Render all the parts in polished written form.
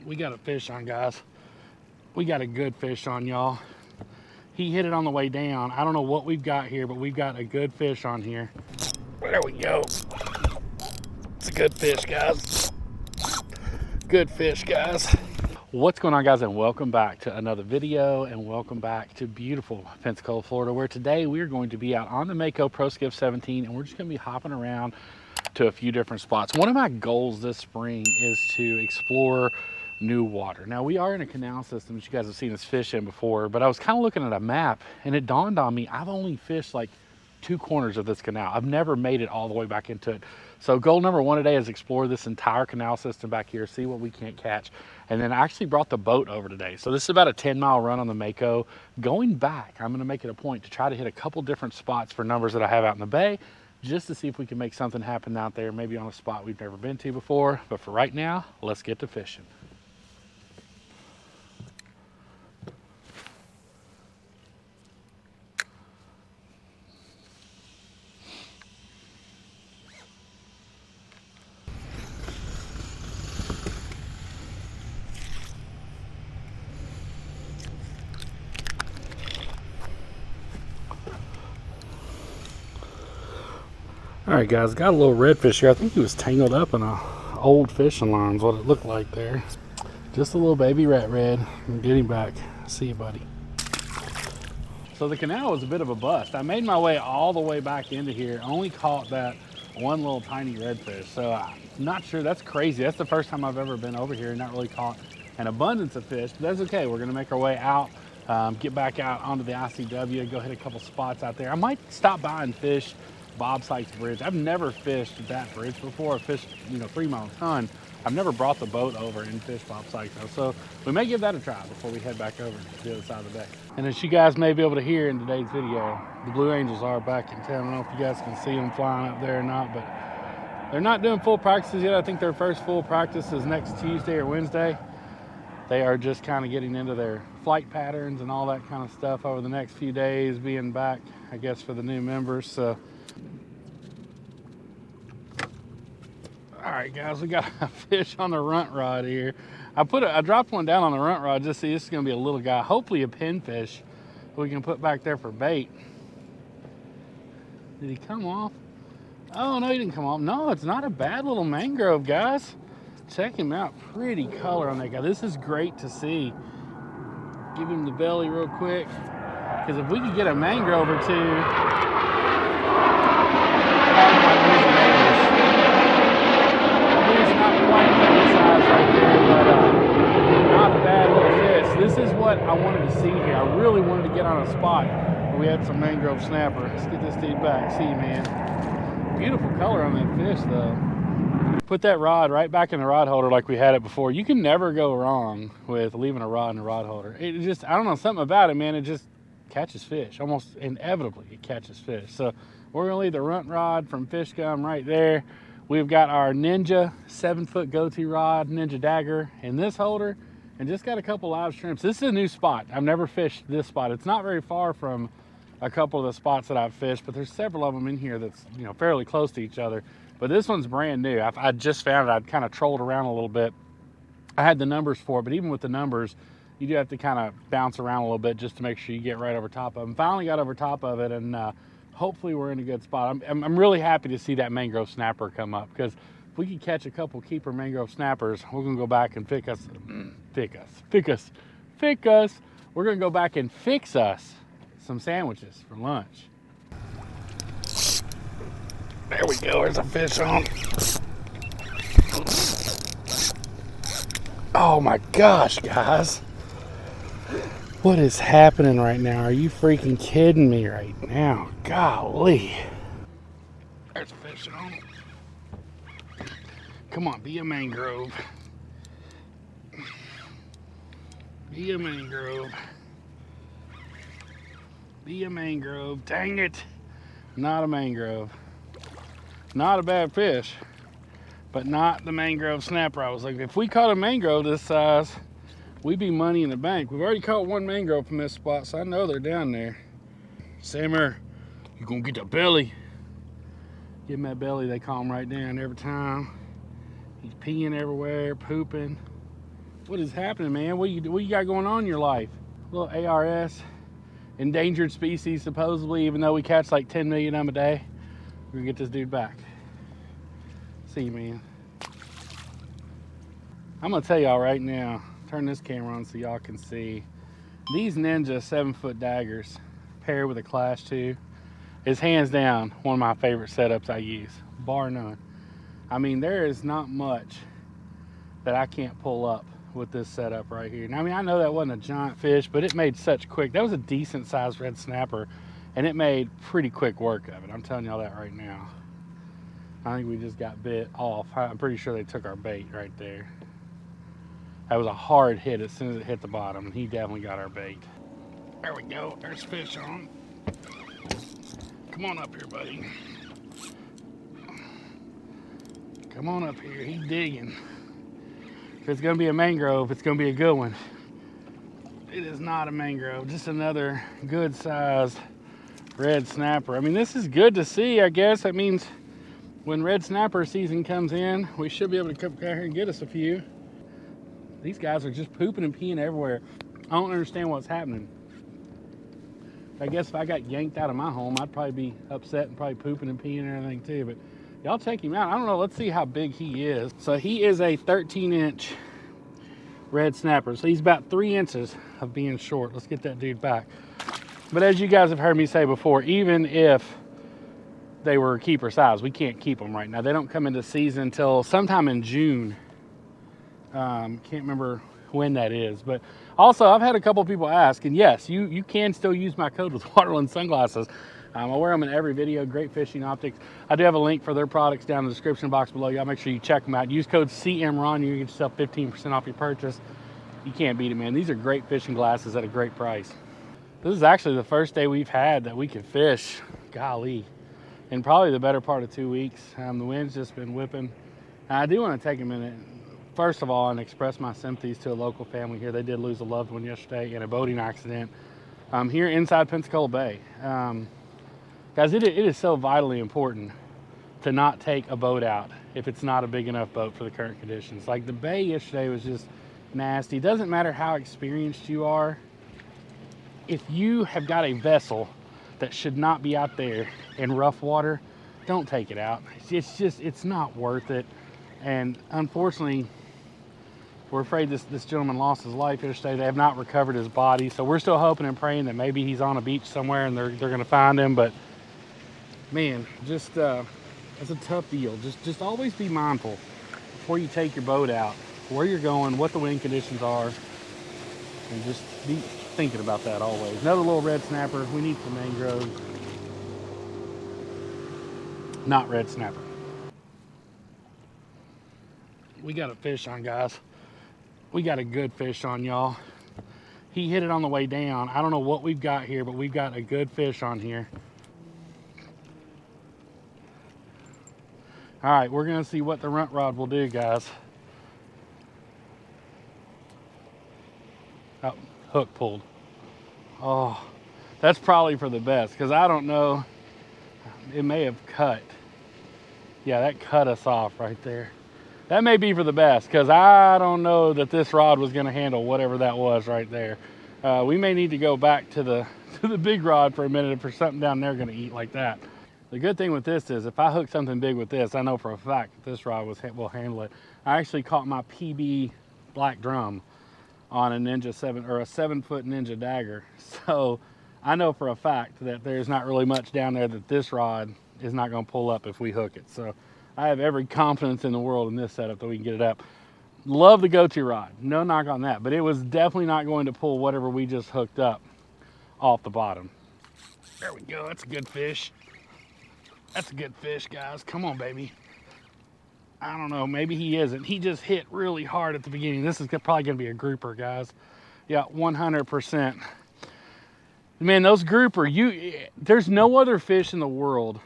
We got a fish on, guys. We got a good fish on, y'all. He hit it on the way down. I don't know what we've got here, but we've got a good fish on here. There we go. It's a good fish, guys. Good fish, guys. What's going on, guys, and welcome back to another video, and welcome back to beautiful Pensacola, Florida, where today we're going to be out on the Mako Pro Skiff 17, and we're just going to be hopping around to a few different spots. One of my goals this spring is to explore new water. Now, we are in a canal system that you guys have seen us fish in before, but I was kind of looking at a map, and it dawned on me I've only fished like 2 corners of this canal. I've never made it all the way back into it. So goal number 1 today is explore this entire canal system back here, see what we can't catch. And then I actually brought the boat over today. So this is about a 10-mile run on the Mako. Going back, I'm gonna make it a point to try to hit a couple different spots for numbers that I have out in the bay, just to see if we can make something happen out there, maybe on a spot we've never been to before. But for right now, let's get to fishing. All right, guys, got a little redfish here. I think he was tangled up in a old fishing line is what it looked like there. Just a little baby rat red. Get him back. See you, buddy. So the canal was a bit of a bust. I made my way all the way back into here. Only caught that one little tiny redfish. So I'm not sure. That's crazy. That's the first time I've ever been over here and not really caught an abundance of fish. But that's okay. We're going to make our way out, get back out onto the ICW, go hit a couple spots out there. I might stop by and fish Bob Sykes Bridge. I've never fished that bridge before. I fished, 3 Mile Ton. I've never brought the boat over and fished Bob Sykes though. So we may give that a try before we head back over to the other side of the bay. And as you guys may be able to hear in today's video, the Blue Angels are back in town. I don't know if you guys can see them flying up there or not, but they're not doing full practices yet. I think their first full practice is next Tuesday or Wednesday. They are just kind of getting into their flight patterns and all that kind of stuff over the next few days, being back, I guess, for the new members. So all right, guys, we got a fish on the runt rod here. I dropped one down on the runt rod just to see this is gonna be a little guy, hopefully a pinfish we can put back there for bait. Did he come off? Oh no, he didn't come off. No, it's not a bad little mangrove, guys. Check him out, pretty color on that guy. This is great to see. Give him the belly real quick, because if we could get a mangrove or two, not a bad little fish. This is what I wanted to see here. I really wanted to get on a spot where we had some mangrove snapper. Let's get this dude back. See you, man. Beautiful color on that fish, though. Put that rod right back in the rod holder like we had it before. You can never go wrong with leaving a rod in the rod holder. It just, I don't know, something about it, man. It just catches fish. Almost inevitably, it catches fish. So we're gonna leave the runt rod from Fish Gum right there. We've got our Ninja 7-foot go-to rod, Ninja Dagger, in this holder, and just got a couple live shrimps. This is a new spot. I've never fished this spot. It's not very far from a couple of the spots that I've fished, but there's several of them in here that's fairly close to each other. But this one's brand new. I just found it. I'd kind of trolled around a little bit. I had the numbers for it, but even with the numbers, you do have to kind of bounce around a little bit just to make sure you get right over top of them. Finally got over top of it, and hopefully we're in a good spot. I'm really happy to see that mangrove snapper come up, because if we could catch a couple keeper mangrove snappers, we're gonna go back and pick us. We're gonna go back and fix us some sandwiches for lunch. There we go, there's a fish on. Oh my gosh, guys. What is happening right now? Are you freaking kidding me right now? Golly. There's a fish on. Come on, be a mangrove. Be a mangrove. Be a mangrove. Dang it. Not a mangrove. Not a bad fish, but not the mangrove snapper I was looking. If we caught a mangrove this size, we'd be money in the bank. We've already caught one mangrove from this spot, so I know they're down there. Simmer, you're gonna get the belly. Give him that belly, they calm right down every time. He's peeing everywhere, pooping. What is happening, man? What you got going on in your life? Little ARS, endangered species supposedly, even though we catch like 10 million of them a day. We're gonna get this dude back. See you, man. I'm gonna tell y'all right now, turn this camera on so y'all can see. These Ninja 7-foot daggers paired with a Class 2 is hands down one of my favorite setups I use, bar none. I mean, there is not much that I can't pull up with this setup right here. Now, I mean, I know that wasn't a giant fish, but it made such quick. That was a decent sized red snapper, and it made pretty quick work of it. I'm telling y'all that right now. I think we just got bit off. I'm pretty sure they took our bait right there. That was a hard hit as soon as it hit the bottom, and he definitely got our bait. There we go. There's fish on. Come on up here, buddy. Come on up here. He's digging. If it's going to be a mangrove, it's going to be a good one. It is not a mangrove. Just another good-sized red snapper. I mean, this is good to see, I guess. That means when red snapper season comes in, we should be able to come down here and get us a few. These guys are just pooping and peeing everywhere. I don't understand what's happening. I guess if I got yanked out of my home, I'd probably be upset and probably pooping and peeing and everything too. But y'all check him out. I don't know. Let's see how big he is. So he is a 13-inch red snapper. So he's about 3 inches of being short. Let's get that dude back. But as you guys have heard me say before, even if they were keeper size, we can't keep them right now. They don't come into season until sometime in June. Can't remember when that is, but also I've had a couple people ask, and yes, you can still use my code with Waterland sunglasses. I wear them in every video. Great Fishing Optics. I do have a link for their products down in the description box below. Y'all make sure you check them out. Use code CMRON. You get yourself 15% off your purchase. You can't beat it, man. These are great fishing glasses at a great price. This is actually the first day we've had that we could fish, golly, in probably the better part of 2 weeks. The wind's just been whipping. I do want to take a minute, first of all, and express my sympathies to a local family here. They did lose a loved one yesterday in a boating accident here inside Pensacola Bay. Guys, it is so vitally important to not take a boat out if it's not a big enough boat for the current conditions. Like the bay yesterday was just nasty. It doesn't matter how experienced you are. If you have got a vessel that should not be out there in rough water, don't take it out. It's not worth it. And unfortunately, we're afraid this gentleman lost his life yesterday. They have not recovered his body. So we're still hoping and praying that maybe he's on a beach somewhere and they're going to find him. But man, just it's a tough deal. Just always be mindful before you take your boat out, where you're going, what the wind conditions are, and just be thinking about that always. Another little red snapper. We need some mangroves. Not red snapper. We got a fish on, guys. We got a good fish on, y'all. He hit it on the way down. I don't know what we've got here, but we've got a good fish on here. All right, we're gonna see what the runt rod will do, guys. Oh, hook pulled. Oh, that's probably for the best, because I don't know, it may have cut. Yeah, that cut us off right there. That may be for the best, because I don't know that this rod was going to handle whatever that was right there. We may need to go back to the big rod for a minute if there's something down there going to eat like that. The good thing with this is if I hook something big with this, I know for a fact that this rod will handle it. I actually caught my PB black drum on a Ninja 7 or a 7-foot Ninja dagger. So I know for a fact that there's not really much down there that this rod is not going to pull up if we hook it. So I have every confidence in the world in this setup that we can get it up. Love the go-to rod, no knock on that, but it was definitely not going to pull whatever we just hooked up off the bottom. There we go, that's a good fish. That's a good fish, guys. Come on, baby. I don't know, maybe he isn't. He just hit really hard at the beginning. This is probably gonna be a grouper, guys. Yeah, 100%. Man, those grouper, there's no other fish in the world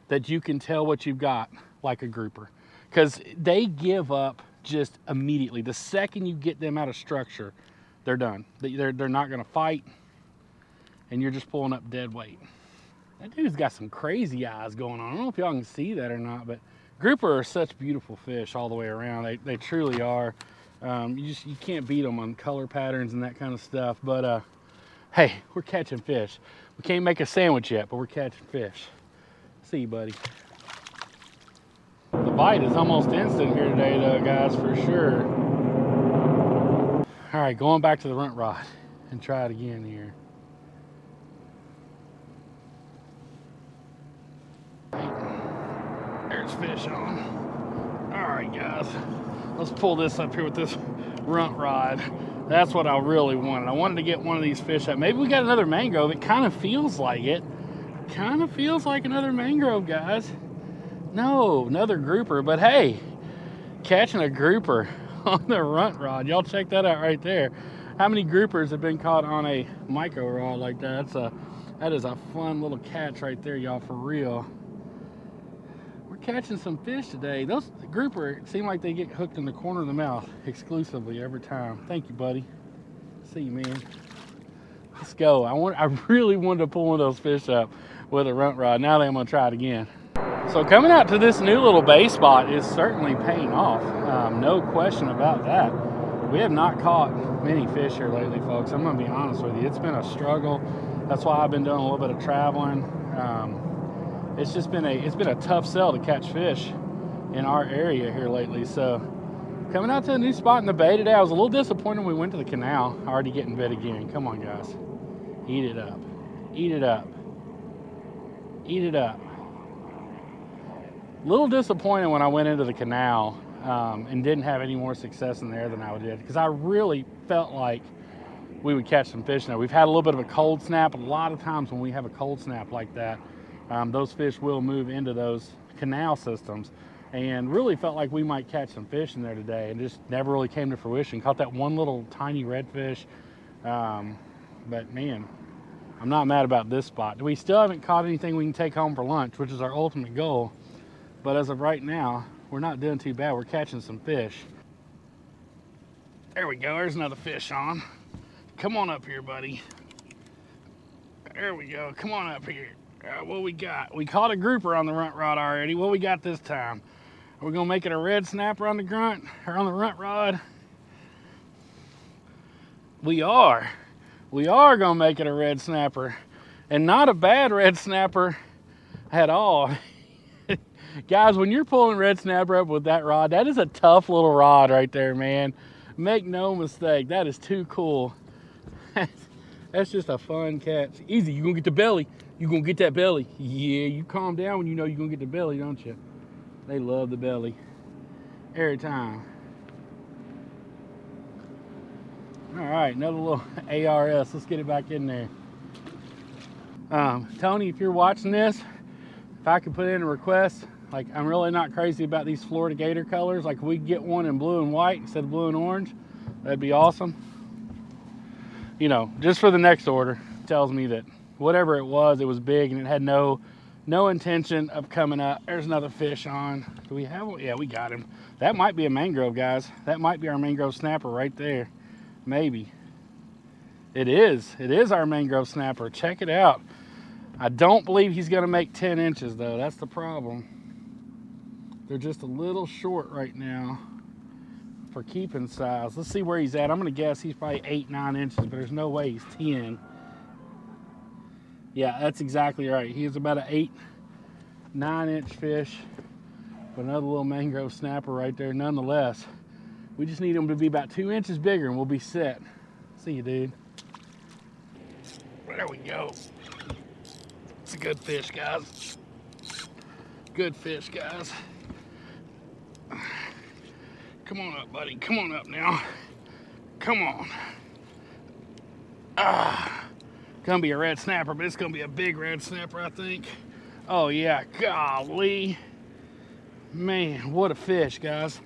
that you can tell what you've got like a grouper, because they give up just immediately. The second you get them out of structure, they're done. They're not gonna fight, and you're just pulling up dead weight. That dude's got some crazy eyes going on. I don't know if y'all can see that or not, but grouper are such beautiful fish all the way around. They truly are. You can't beat them on color patterns and that kind of stuff. But hey, we're catching fish. We can't make a sandwich yet, but we're catching fish. See you, buddy. The bite is almost instant here today, though, guys, for sure. All right, going back to the runt rod and try it again here. There's fish on. All right, guys, let's pull this up here with this runt rod. That's what I really wanted. I wanted to get one of these fish up. Maybe we got another mangrove. It kind of feels like it. Kind of feels like another mangrove, guys. No, another grouper. But hey, catching a grouper on the runt rod. Y'all check that out right there. How many groupers have been caught on a micro rod like that? That is a fun little catch right there, y'all, for real. We're catching some fish today. Those grouper seem like they get hooked in the corner of the mouth exclusively every time. Thank you, buddy. See you, man. Let's go. I really wanted to pull one of those fish up with a runt rod. Now that I'm gonna try it again. So coming out to this new little bait spot is certainly paying off. No question about that. We have not caught many fish here lately, folks. I'm gonna be honest with you. It's been a struggle. That's why I've been doing a little bit of traveling. It's been a tough sell to catch fish in our area here lately. So coming out to a new spot in the bay today, I was a little disappointed when we went to the canal. Already getting bit again. Come on, guys. Eat it up. Eat it up. Eat it up. A little disappointed when I went into the canal and didn't have any more success in there than I did, because I really felt like we would catch some fish now. We've had a little bit of a cold snap. A lot of times when we have a cold snap like that, those fish will move into those canal systems, and really felt like we might catch some fish in there today, and just never really came to fruition. Caught that one little tiny redfish, but man, I'm not mad about this spot. We still haven't caught anything we can take home for lunch, which is our ultimate goal. But as of right now, we're not doing too bad. We're catching some fish. There we go. There's another fish on. Come on up here, buddy. There we go. Come on up here. What we got? We caught a grouper on the runt rod already. What we got this time? Are we gonna make it a red snapper on the grunt or on the runt rod? We are. We are gonna make it a red snapper, and not a bad red snapper at all. Guys, when you're pulling red snapper up with that rod, that is a tough little rod right there, man. Make no mistake, that is too cool. That's just a fun catch. Easy, you're gonna get the belly. You're gonna get that belly. Yeah, you calm down when you know you're gonna get the belly, don't you? They love the belly. Every time. All right, another little ARS. Let's get it back in there. Tony, if you're watching this, if I could put in a request, like, I'm really not crazy about these Florida Gator colors. Like, if we could get one in blue and white instead of blue and orange, that'd be awesome. You know, just for the next order. Tells me that whatever it was big and it had no intention of coming up. There's another fish on. Do we have one? Yeah, we got him. That might be a mangrove, guys. That might be our mangrove snapper right there. Maybe. It is. It is our mangrove snapper. Check it out. I don't believe he's going to make 10 inches, though. That's the problem. They're just a little short right now for keeping size. Let's see where he's at. I'm going to guess he's probably 8-9 inches, but there's no way he's 10. Yeah, that's exactly right. He is about an 8-9 inch fish, but another little mangrove snapper right there nonetheless. We just need him to be about 2 inches bigger and we'll be set. See you, dude. There we go. It's a good fish, guys. Good fish, guys. Come on up, buddy. Come on up now. Come on. Gonna be a red snapper, but it's gonna be a big red snapper, I think. Oh yeah, golly. Man, what a fish, guys.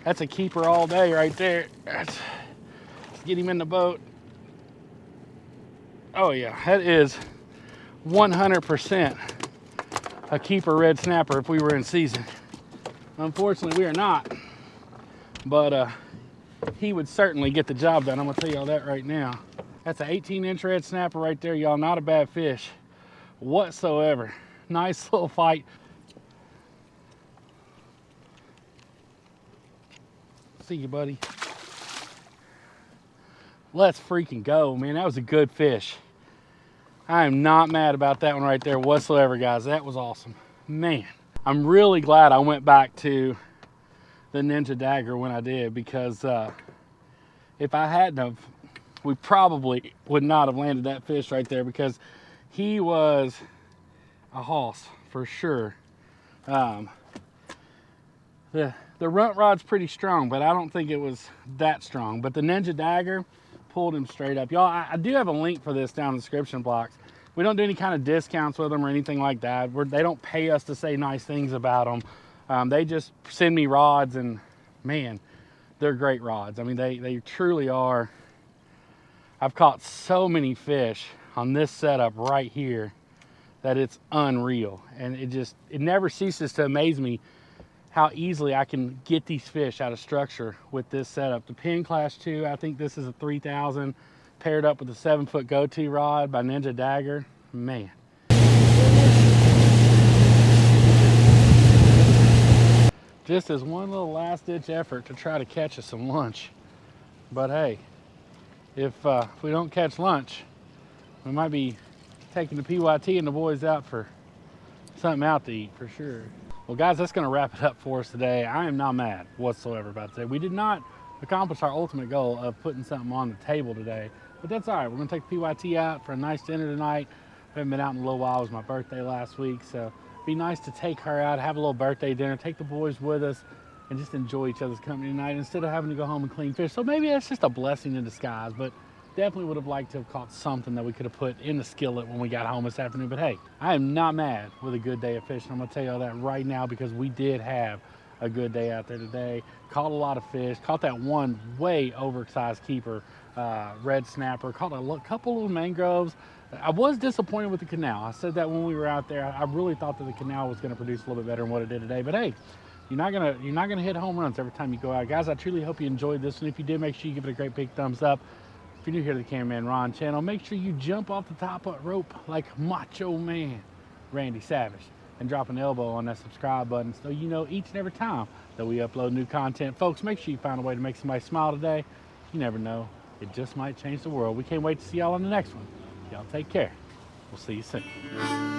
That's a keeper all day right there. Let's get him in the boat. Oh yeah, that is 100% a keeper red snapper if we were in season. Unfortunately, we are not, but he would certainly get the job done. I'm gonna tell y'all that right now. That's an 18-inch red snapper right there, y'all. Not a bad fish whatsoever. Nice little fight. See you, buddy. Let's freaking go, man. That was a good fish. I am not mad about that one right there whatsoever, guys. That was awesome. Man, I'm really glad I went back to the Ninja Dagger when I did, because if I hadn't have, we probably would not have landed that fish right there, because he was a hoss for sure. The runt rod's pretty strong, but I don't think it was that strong. But the Ninja Dagger pulled him straight up. Y'all, I do have a link for this down in the description box. We don't do any kind of discounts with them or anything like that. They don't pay us to say nice things about them. They just send me rods, and man, they're great rods. I mean, they truly are. I've caught so many fish on this setup right here that it's unreal. And it never ceases to amaze me how easily I can get these fish out of structure with this setup. The Penn Class 2, I think this is a 3000, paired up with a 7-foot go-to rod by Ninja Dagger. Man. Just as one little last-ditch effort to try to catch us some lunch. But hey, if we don't catch lunch, we might be taking the PYT and the boys out for something out to eat for sure. Well, guys, that's going to wrap it up for us today. I am not mad whatsoever about today. We did not accomplish our ultimate goal of putting something on the table today, but that's all right. We're going to take the PYT out for a nice dinner tonight. I haven't been out in a little while. It was my birthday last week, so it'd be nice to take her out, have a little birthday dinner, take the boys with us, and just enjoy each other's company tonight instead of having to go home and clean fish. So maybe that's just a blessing in disguise, but definitely would have liked to have caught something that we could have put in the skillet when we got home this afternoon. But hey, I am not mad with a good day of fishing. I'm gonna tell you all that right now, because we did have a good day out there today. Caught a lot of fish, caught that one way oversized keeper, red snapper, caught a couple little mangroves. I was disappointed with the canal. I said that when we were out there. I really thought that the canal was gonna produce a little bit better than what it did today, but hey, you're not gonna hit home runs every time you go out. Guys, I truly hope you enjoyed this, and if you did, make sure you give it a great big thumbs up. If you're new here to the Cameraman Ron channel, make sure you jump off the top of the rope like Macho Man Randy Savage and drop an elbow on that subscribe button so you know each and every time that we upload new content. Folks, make sure you find a way to make somebody smile today. You never know. It just might change the world. We can't wait to see y'all on the next one. Y'all take care. We'll see you soon.